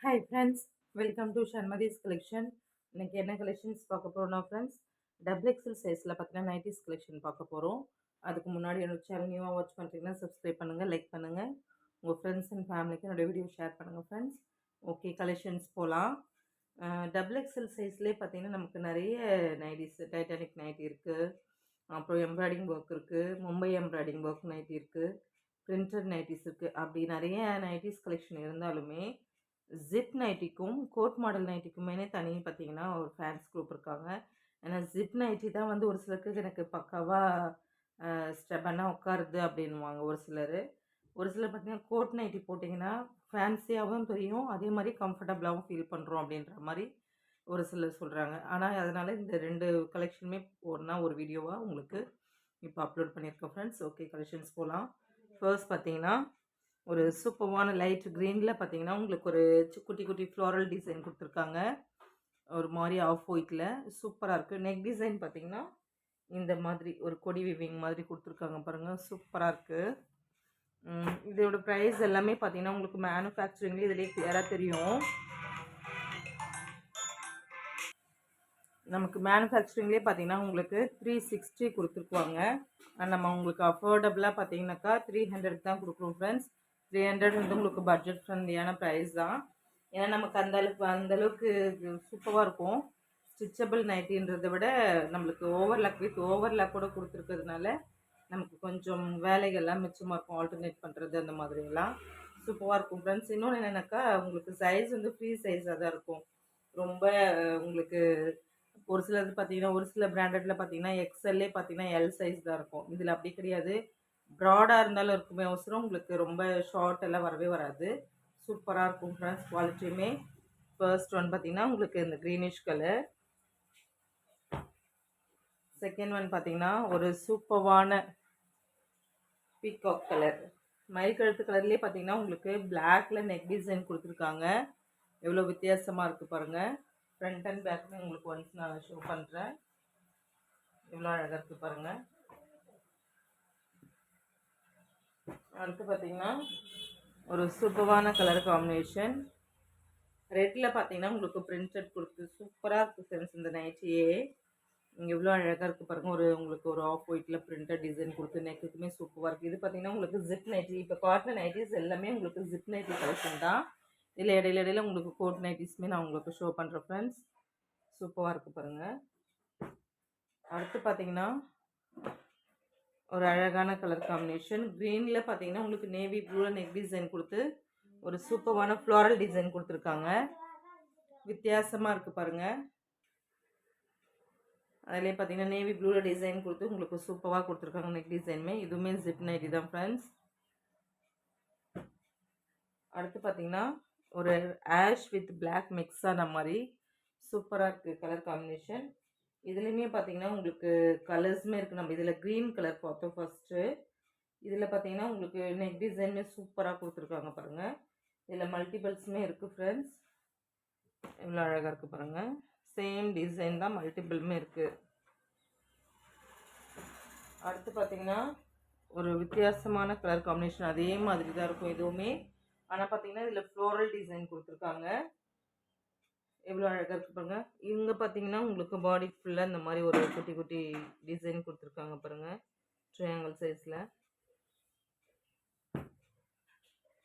Hi friends, welcome to Shanmathi's collection. இன்னைக்கு என்ன collections பார்க்க போகிறோம்னா ஃப்ரெண்ட்ஸ், டபுள் எக்ஸல் சைஸில் பார்த்தீங்கன்னா நைட்டிஸ் கலெக்ஷன் பார்க்க போகிறோம். அதுக்கு முன்னாடி என்னோட சேனல் நியூவாக வாட்ச் பண்ணுறீங்கன்னா சப்ஸ்கிரைப் பண்ணுங்கள், லைக் பண்ணுங்கள், உங்கள் ஃப்ரெண்ட்ஸ் அண்ட் ஃபேமிலிக்கு என்னோடய வீடியோ ஷேர் பண்ணுங்கள் ஃப்ரெண்ட்ஸ். ஓகே, கலெக்ஷன்ஸ் போகலாம். டபுள் எக்ஸல் சைஸ்லேயே பார்த்தீங்கன்னா நமக்கு நிறைய நைட்டிஸ், டைட்டானிக் நைட்டி இருக்குது, அப்புறம் எம்ப்ராய்டிங் ஒர்க் இருக்குது, மும்பை எம்ப்ராய்டிங் ஒர்க் நைட்டி இருக்குது, பிரிண்டட் நைட்டிஸ் இருக்குது. அப்படி நிறைய நைட்டிஸ் கலெக்ஷன் இருந்தாலுமே ஜிப் நைட்டிக்கும் கோட் மாடல் நைட்டிக்குமே தனி பார்த்தீங்கன்னா ஒரு ஃபேன்ஸ் குரூப் இருக்காங்க. ஏன்னா ஜிப் நைட்டி தான் வந்து ஒரு சிலருக்கு எனக்கு பக்காவாக ஸ்டெபனாக உட்காருது அப்படின்வாங்க ஒரு சிலர். ஒரு சிலர் பார்த்தீங்கன்னா கோட் நைட்டி போட்டிங்கன்னா ஃபேன்சியாகவும் தெரியும், அதே மாதிரி கம்ஃபர்டபுளாகவும் ஃபீல் பண்ணுறோம் அப்படின்ற மாதிரி ஒரு சிலர் சொல்கிறாங்க. ஆனால் அதனால் இந்த ரெண்டு கலெக்ஷனுமே ஒன்றா ஒரு வீடியோவாக உங்களுக்கு இப்போ அப்லோட் பண்ணியிருக்கேன் ஃப்ரெண்ட்ஸ். ஓகே, கலெக்ஷன்ஸ் போகலாம். ஃபர்ஸ்ட் பார்த்தீங்கன்னா ஒரு சூப்பர்வான லைட் க்ரீனில் பார்த்தீங்கன்னா உங்களுக்கு ஒரு குட்டி குட்டி ஃப்ளோரல் டிசைன் கொடுத்துருக்காங்க. ஒரு மாதிரி ஆஃப் ஒயிட்டில் சூப்பராக இருக்குது. நெக் டிசைன் பார்த்தீங்கன்னா இந்த மாதிரி ஒரு கொடி விவிங் மாதிரி கொடுத்துருக்காங்க பாருங்கள், சூப்பராக இருக்குது. இதோட ப்ரைஸ் எல்லாமே பார்த்தீங்கன்னா உங்களுக்கு மேனுஃபேக்சரிங்லேயே இதிலே கிளியராக தெரியும். நமக்கு மேனுஃபேக்சரிங்லேயே பார்த்தீங்கன்னா உங்களுக்கு 360 கொடுத்துருக்குவாங்க. நம்ம உங்களுக்கு அஃபோர்டபுளாக பார்த்தீங்கன்னாக்கா 300 தான் கொடுக்குறோம் ஃப்ரெண்ட்ஸ். 300 வந்து உங்களுக்கு பட்ஜெட் ஃப்ரெண்ட்லியான ப்ரைஸ் தான். ஏன்னா நமக்கு அந்தளவுக்கு சூப்பராக இருக்கும். ஸ்டிச்சபிள் நைட்டின்றதை விட நம்மளுக்கு ஓவர்லாக் வித் ஓவர்லாக் கூட கொடுத்துருக்கிறதுனால நமக்கு கொஞ்சம் வேலைகள்லாம் மிச்சமாக இருக்கும், ஆல்டர்னேட் பண்ணுறது அந்த மாதிரிலாம் சூப்பராக இருக்கும் ஃப்ரெண்ட்ஸ். இன்னொன்று என்னென்னாக்கா உங்களுக்கு சைஸ் வந்து ஃப்ரீ சைஸாக தான் இருக்கும். ரொம்ப உங்களுக்கு ஒரு சிலது பார்த்தீங்கன்னா ஒரு சில பிராண்டடில் பார்த்தீங்கன்னா எக்ஸ்எல்லே பார்த்தீங்கன்னா எல் சைஸ் தான் இருக்கும். இதில் அப்படி கிடையாது, ப்ராடாக இருந்தாலும் இருக்குமே அவசரம், உங்களுக்கு ரொம்ப ஷார்ட் எல்லாம் வரவே வராது. சூப்பராக இருக்கும் ஃப்ரெண்ட்ஸ், குவாலிட்டியுமே. ஃபர்ஸ்ட் ஒன் பார்த்தீங்கன்னா உங்களுக்கு இந்த க்ரீனிஷ் கலர். செகண்ட் ஒன் பார்த்தீங்கன்னா ஒரு சூப்பரான பீகாக் கலர். மயில்கழுத்து கலர்லேயே பார்த்தீங்கன்னா உங்களுக்கு பிளாக்ல நெக் டிசைன் கொடுத்துருக்காங்க. எவ்வளோ வித்தியாசமாக இருக்குது பாருங்கள். ஃப்ரண்ட் அண்ட் பேக்னு உங்களுக்கு ஒன்ஸ் நான் ஷோ பண்ணுறேன். எவ்வளோ அழகாக இருக்குது பாருங்கள். அடுத்து பார்த்தீங்கன்னா ஒரு சூப்பரான கலர் காம்பினேஷன். ரெட்டில் பார்த்தீங்கன்னா உங்களுக்கு பிரிண்டட் கொடுத்து சூப்பராக இருக்குது ஃப்ரெண்ட்ஸ். இந்த நைட்டியே இங்கே எவ்வளோ அழகாக இருக்குது பாருங்கள். உங்களுக்கு ஒரு ஆஃப் ஒயிட்டில் பிரிண்டட் டிசைன் கொடுத்து நெக்குக்குமே சூப்பராக இருக்குது. இது பார்த்தீங்கன்னா உங்களுக்கு ஜிப் நைட்டி. இப்போ காட்டன் நைட்டிஸ் எல்லாமே உங்களுக்கு ஜிப் நைட்டி கலெக்ஷன் தான். இதில் இடையில உங்களுக்கு கோட் நைட்டிஸுமே நான் உங்களுக்கு ஷோ பண்ணுறேன் ஃப்ரெண்ட்ஸ். சூப்பராக இருக்குது பாருங்கள். அடுத்து பார்த்தீங்கன்னா ஒரு அழகான கலர் காம்பினேஷன். க்ரீனில் பார்த்தீங்கன்னா உங்களுக்கு நேவி ப்ளூவில் நெக் டிசைன் கொடுத்து ஒரு சூப்பரான ஃப்ளாரல் டிசைன் கொடுத்துருக்காங்க. வித்தியாசமாக இருக்குது பாருங்கள். அதிலே பார்த்தீங்கன்னா நேவி ப்ளூவில் டிசைன் கொடுத்து உங்களுக்கு சூப்பராக கொடுத்துருக்காங்க நெக் டிசைனுமே. இதுவுமே ஜிப் நைட்டி தான் ஃப்ரெண்ட்ஸ். அடுத்து பார்த்தீங்கன்னா ஒரு ஆஷ் வித் பிளாக் மிக்ஸ் ஆன மாதிரி சூப்பராக இருக்குது கலர் காம்பினேஷன். இதுலேயுமே பார்த்தீங்கன்னா உங்களுக்கு கலர்ஸுமே இருக்குது. நம்ம இதில் க்ரீன் கலர் பார்த்தோம் ஃபஸ்ட்டு. இதில் பார்த்தீங்கன்னா உங்களுக்கு நெக் டிசைனுமே சூப்பராக கொடுத்துருக்காங்க பாருங்கள். இதில் மல்டிபிள்ஸுமே இருக்குது ஃப்ரெண்ட்ஸ். எவ்வளோ அழகாக இருக்குது பாருங்கள். சேம் டிசைன் தான், மல்டிபிளுமே இருக்குது. அடுத்து பார்த்தீங்கன்னா ஒரு வித்தியாசமான கலர் காம்பினேஷன். அதே மாதிரி தான் இருக்கும் இதுவுமே. ஆனால் பார்த்தீங்கன்னா இதில் ஃப்ளோரல் டிசைன் கொடுத்துருக்காங்க. எவ்வளோ அழகாக இருக்குது பாருங்கள். இங்கே பார்த்தீங்கன்னா உங்களுக்கு பாடி ஃபுல்லாக இந்த மாதிரி ஒரு குட்டி குட்டி டிசைன் கொடுத்துருக்காங்க பாருங்கள், ட்ரையாங்கிள் சைஸில்.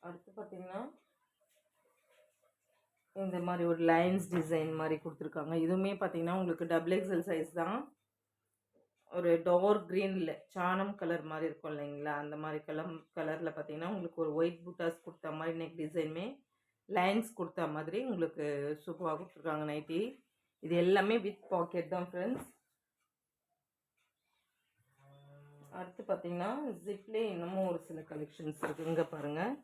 அடுத்து பார்த்தீங்கன்னா இந்த மாதிரி ஒரு லைன்ஸ் டிசைன் மாதிரி கொடுத்துருக்காங்க. இதுவுமே பார்த்தீங்கன்னா உங்களுக்கு டபுள் எக்ஸல் சைஸ் தான். ஒரு டார்க் க்ரீனில் சாணம் கலர் மாதிரி இருக்கும் இல்லைங்களா, அந்த மாதிரி கலரில் பார்த்தீங்கன்னா உங்களுக்கு ஒரு ஒயிட் பூட்டாஸ் கொடுத்த மாதிரி நெக் டிசைனுமே லைன்ஸ் கொடுத்த மாதிரி உங்களுக்கு சூப்பராக கொடுத்துருக்காங்க நைட்டி. இது எல்லாமே வித் பாக்கெட் தான் ஃப்ரெண்ட்ஸ். அடுத்து பார்த்தீங்கன்னா ஜிப்லே இன்னமும் ஒரு சில கலெக்ஷன்ஸ் இருக்குது. இங்கே பாருங்கள்,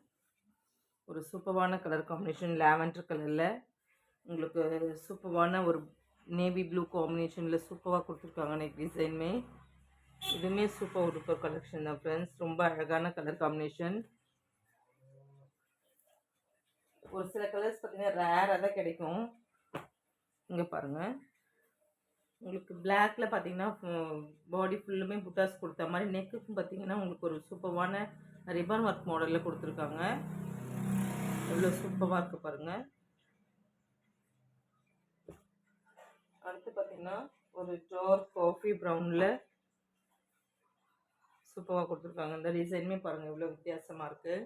ஒரு சூப்பரான கலர் காம்பினேஷன் லாவெண்டர் கலரில் உங்களுக்கு சூப்பரான ஒரு நேவி ப்ளூ காம்பினேஷனில் சூப்பராக கொடுத்துருக்காங்க நெக் டிசைனுமே. இதுவுமே சூப்பர் டூப்பர் கலெக்ஷன் தான் ஃப்ரெண்ட்ஸ். ரொம்ப அழகான கலர் காம்பினேஷன். ஒரு சில கலர்ஸ் பார்த்தீங்கன்னா ரேராக தான் கிடைக்கும். இங்கே பாருங்கள், உங்களுக்கு பிளாக்ல பார்த்தீங்கன்னா பாடி ஃபுல்லுமே புட்டாஸ் கொடுத்த மாதிரி, நெக்குக்கும் பார்த்தீங்கன்னா உங்களுக்கு ஒரு சூப்பரான ரிப்பன் ஒர்க் மாடலில் கொடுத்துருக்காங்க. எவ்வளோ சூப்பராக இருக்குது பாருங்கள். அடுத்து பார்த்தீங்கன்னா ஒரு டார்க் காஃபி ப்ரௌனில் சூப்பராக கொடுத்துருக்காங்க. இந்த டிசைனுமே பாருங்கள் இவ்வளோ வித்தியாசமாக இருக்குது.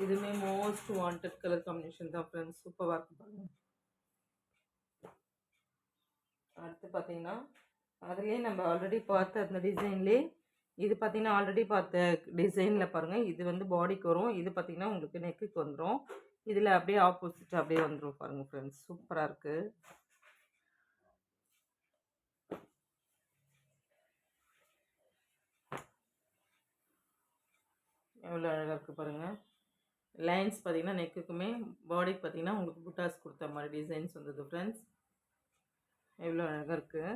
இதுவுமே மோஸ்ட் வாண்டட் கலர் காம்பினேஷன் தான் ஃப்ரெண்ட்ஸ். சூப்பராக இருக்குது பாருங்கள். அடுத்து பார்த்தீங்கன்னா அதுலேயே நம்ம ஆல்ரெடி பார்த்த அந்த டிசைன்லேயே இது பார்த்தீங்கன்னா ஆல்ரெடி பார்த்த டிசைனில் பாருங்கள். இது வந்து பாடிக்கு வரும். இது பார்த்தீங்கன்னா உங்களுக்கு நெக்குக்கு வந்துடும். இதில் அப்படியே ஆப்போசிட் அப்படியே வந்துடும் பாருங்கள் ஃப்ரெண்ட்ஸ். சூப்பராக இருக்குது. எவ்வளோ அழகாக இருக்குது பாருங்கள். லைன்ஸ் பார்த்தீங்கன்னா நெக்குக்குமே பாடிக்கு பார்த்தீங்கன்னா உங்களுக்கு புட்டாஸ் கொடுத்த மாதிரி டிசைன்ஸ் வந்தது ஃப்ரெண்ட்ஸ். எவ்வளோ அழகாக இருக்குது.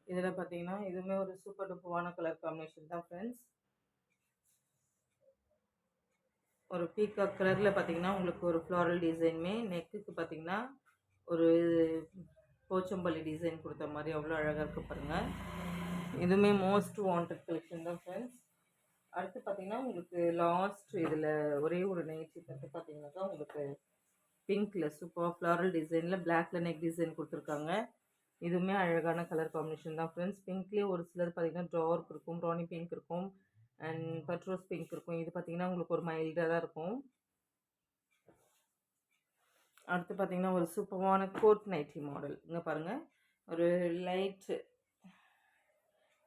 இதில் பார்த்தீங்கன்னா இதுவுமே ஒரு சூப்பர் டூப்பரான கலர் காம்பினேஷன் தான் ஃப்ரெண்ட்ஸ். ஒரு பீகாக் கலரில் பார்த்தீங்கன்னா உங்களுக்கு ஒரு ஃப்ளாரல் டிசைனுமே நெக்குக்கு பார்த்தீங்கன்னா ஒரு போச்சம்பள்ளி டிசைன் கொடுத்த மாதிரி அவ்வளோ அழகாக இருக்குது பாருங்கள். இதுவுமே மோஸ்ட் வாண்டட் கலெக்ஷன் தான் ஃப்ரெண்ட்ஸ். அடுத்து பார்த்தீங்கன்னா உங்களுக்கு லாஸ்ட் இதில் ஒரே ஒரு நைட்டி தட்டு பார்த்தீங்கன்னாக்கா உங்களுக்கு பிங்க்கில் சூப்பர் ஃப்ளாரல் டிசைனில் பிளாக்ல நெக் டிசைன் கொடுத்துருக்காங்க. இதுவுமே அழகான கலர் காம்பினேஷன் தான் ஃப்ரெண்ட்ஸ். பிங்க்லேயே ஒரு சிலர் பார்த்தீங்கன்னா டார்க் இருக்கும், ப்ரௌனி பிங்க் இருக்கும், அண்ட் பட்ரோஸ் பிங்க் இருக்கும். இது பார்த்தீங்கன்னா உங்களுக்கு ஒரு மைல்டாக தான் இருக்கும். அடுத்து பார்த்தீங்கன்னா ஒரு சூப்பரான கோட் நைட்டி மாடல். இங்கே பாருங்கள் ஒரு லைட்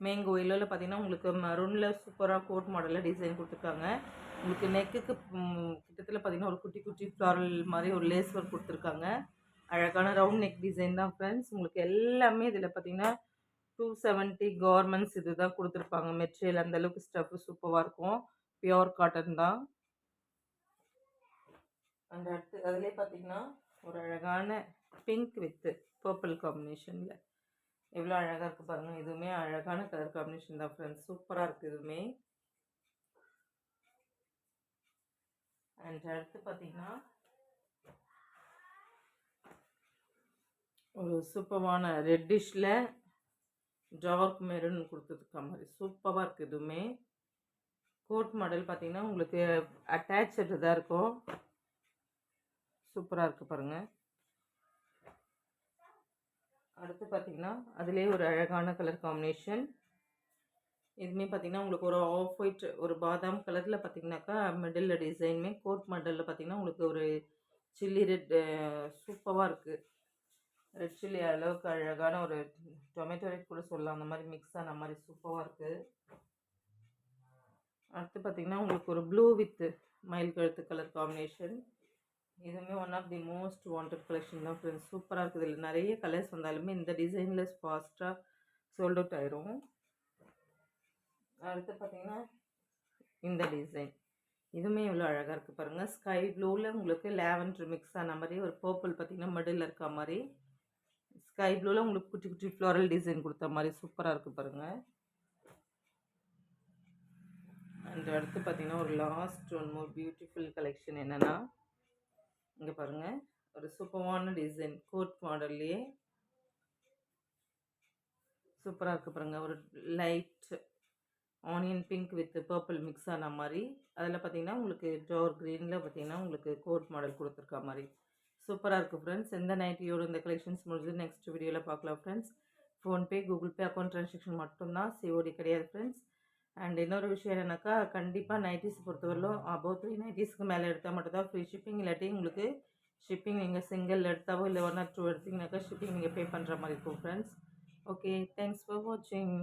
மேங்கோ இல்லைல பார்த்தீங்கன்னா உங்களுக்கு மரூனில் சூப்பராக கோட் மாடலில் டிசைன் கொடுத்துருக்காங்க. உங்களுக்கு நெக்குக்கு கிட்டத்தில் பார்த்தீங்கன்னா ஒரு குட்டி குட்டி ஃப்ளாரல் மாதிரி ஒரு லேஸ் ஒர்க் கொடுத்துருக்காங்க. அழகான ரவுண்ட் நெக் டிசைன் தான் ஃப்ரெண்ட்ஸ். உங்களுக்கு எல்லாமே இதில் பார்த்தீங்கன்னா 270 கார்மெண்ட்ஸ் இது தான் கொடுத்துருப்பாங்க. மெட்டீரியல் அந்தளவுக்கு ஸ்டஃப்பு சூப்பராக இருக்கும். பியோர் காட்டன் தான். அந்த அடுத்து அதிலே பார்த்தீங்கன்னா ஒரு அழகான பிங்க் வித்து பர்பிள் காம்பினேஷனில் எவ்வளோ அழகாக இருக்குது பாருங்கள். இதுவுமே அழகான கலர் காம்பினேஷன் தான் ஃப்ரெண்ட்ஸ். சூப்பராக இருக்குது இதுவுமே. அண்ட் அடுத்து பார்த்தீங்கன்னா ஒரு சூப்பரான ரெட்டிஷில் டார்க் மெரூன் கொடுத்துருக்க மாதிரி சூப்பராக இருக்குது. இதுவுமே கோட் மாடல் பார்த்தீங்கன்னா உங்களுக்கு அட்டாச்சு தான் இருக்கும். சூப்பராக இருக்குது பாருங்கள். அடுத்து பார்த்தீங்கன்னா அதிலே ஒரு அழகான கலர் காம்பினேஷன். இதுவுமே பார்த்தீங்கன்னா உங்களுக்கு ஒரு ஆஃப் ஒயிட் ஒரு பாதாம் கலரில் பார்த்தீங்கன்னாக்கா மிடில் டிசைனுமே கோட் மாடலில் பார்த்தீங்கன்னா உங்களுக்கு ஒரு சில்லி ரெட் சூப்பராக இருக்குது. ரெட் சில்லி அளவுக்கு அழகான ஒரு டொமேட்டோ ரெட் கூட சொல்லலாம். அந்த மாதிரி மிக்ஸ் ஆன மாதிரி சூப்பராக இருக்குது. அடுத்து பார்த்தீங்கன்னா உங்களுக்கு ஒரு ப்ளூ வித் மயில் கழுத்து கலர் காம்பினேஷன். இதுவுமே one of the most wanted collection தான் ஃப்ரெண்ட்ஸ். சூப்பராக இருக்குது. இதில் நிறைய கலர்ஸ் வந்தாலுமே இந்த டிசைனில் ஃபாஸ்ட்டாக சோல்ட் அவுட் ஆயிரும். அடுத்து பார்த்தீங்கன்னா இந்த டிசைன் இதுவுமே இவ்வளோ அழகாக இருக்குது பாருங்கள். ஸ்கை ப்ளூவில் உங்களுக்கு லேவண்டர் மிக்ஸ் ஆன மாதிரி ஒரு பர்பிள் பார்த்தீங்கன்னா மிடில் இருக்க மாதிரி ஸ்கை ப்ளூவில் உங்களுக்கு குட்டி குட்டி ஃப்ளாரல் டிசைன் கொடுத்த மாதிரி சூப்பராக இருக்குது பாருங்கள். அண்ட் அடுத்து பார்த்தீங்கன்னா ஒரு last one more beautiful collection என்னென்னா இங்கே பாருங்கள் ஒரு சூப்பரான டிசைன் கோட் மாடல்லையே சூப்பராக இருக்குது பாருங்கள். ஒரு light onion pink with purple mix ஆன மாதிரி அதில் பார்த்தீங்கன்னா உங்களுக்கு டார்க் க்ரீனில் பார்த்தீங்கன்னா உங்களுக்கு கோட் மாடல் கொடுத்துருக்க மாதிரி சூப்பராக இருக்குது ஃப்ரெண்ட்ஸ். எந்த நைட்டியோட இந்த கலெக்ஷன்ஸ் முடிஞ்சு நெக்ஸ்ட் வீடியோவில் பார்க்கலாம் friends. PhonePe Google Pay account transaction மட்டும்தான், சிஓடி கிடையாது ஃப்ரெண்ட்ஸ். அண்ட் இன்னொரு விஷயம் என்னென்னாக்கா கண்டிப்பாக நைட்டிஸ் பொறுத்தவரையிலும் அபோவ் 3 நைட்டிஸ்க்கு மேலே எடுத்தால் மட்டும்தான் ஃப்ரீ ஷிப்பிங். இல்லாட்டி உங்களுக்கு ஷிப்பிங் நீங்கள் சிங்கிள் எடுத்தாவோ இல்லை 1 or 2 எடுத்திங்கனாக்கா ஷிப்பிங் நீங்கள் பே பண்ணுற மாதிரி இருக்கும் ஃப்ரெண்ட்ஸ். ஓகே, தேங்க்ஸ் ஃபார் வாட்சிங்.